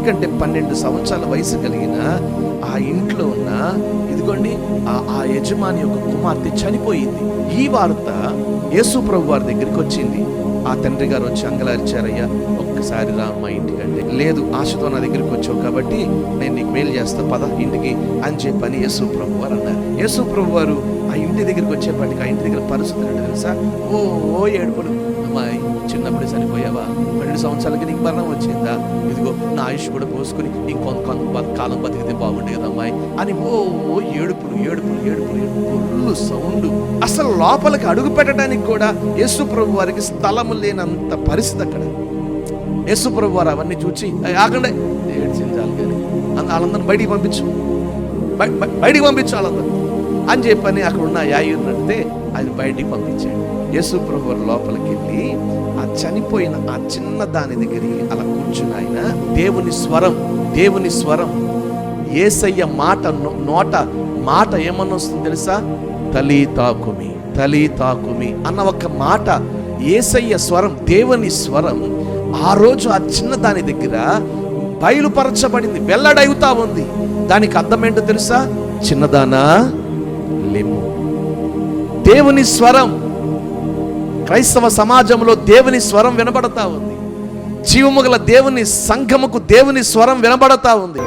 ఎందుకంటే 12 సంవత్సరాల వయసు కలిగిన ఆ ఇంట్లో ఉన్న ఇదిగోండి ఆ యజమాని యొక్క కుమార్తె చనిపోయింది. ఈ వార్త యేసు ప్రభు వారి దగ్గరికి వచ్చింది. ఆ తండ్రి గారు వచ్చి అంగలార్చారయ్యా, ఒక్కసారి రా మా ఇంటికి అంటే, లేదు ఆశతో నా దగ్గరికి వచ్చావు కాబట్టి నేను నీకు మేలు చేస్తా, పద ఇంటికి అని చెప్పని యేసు ప్రభు వారు అన్నారు. యేసు ప్రభు వారు ఆ ఇంటి దగ్గరికి వచ్చేప్పటికి ఆ ఇంటి దగ్గర పరిస్థితులు ఏంటో తెలుసా? ఓ ఏడుపులు. అమ్మాయి చిన్నప్పుడే చనిపోయావా? 12 సంవత్సరాలకి నీకు మరణం వచ్చిందా? ఇదిగో నా ఆయుష్ కూడా పోసుకుని ఇంకొంత కాలం బతికితే బాగుండే కదా అమ్మాయి అని ఏడుపులు ఏడుపులు ఏడుపులు ఫుల్ సౌండ్. అసలు లోపలికి అడుగు పెట్టడానికి కూడా యేసు ప్రభు వారికి స్థలము లేనంత పరిస్థితి అక్కడ. యేసు ప్రభు వారు అవన్నీ చూచి ఆగండి, ఏడ్చించాలి కానీ వాళ్ళందరిని బయటికి పంపించు వాళ్ళందరూ అని చెప్పని అక్కడ ఉన్న యాయూరు నడితే అది బయటికి పంపించాడు. యేసు ప్రభు వారు లోపలికి వెళ్ళి ఆ చనిపోయిన ఆ చిన్న దాని దగ్గరికి అలా కూర్చుని ఆయన దేవుని స్వరం యేసయ్య నోట మాట ఏమన్నా వస్తుంది తెలుసా? తలీతాకుమి అన్న ఒక మాట, యేసయ్య స్వరం, దేవుని స్వరం ఆ రోజు ఆ చిన్న దాని దగ్గర బయలుపరచబడింది, వెల్లడవుతా ఉంది. దానికి అర్థం ఏంటో తెలుసా? చిన్నదానా లెమ్ము. దేవుని స్వరం క్రైస్తవ సమాజంలో దేవుని స్వరం వినబడతా ఉంది. జీవము గల దేవుని సంఘముకు దేవుని స్వరం వినబడతా ఉంది.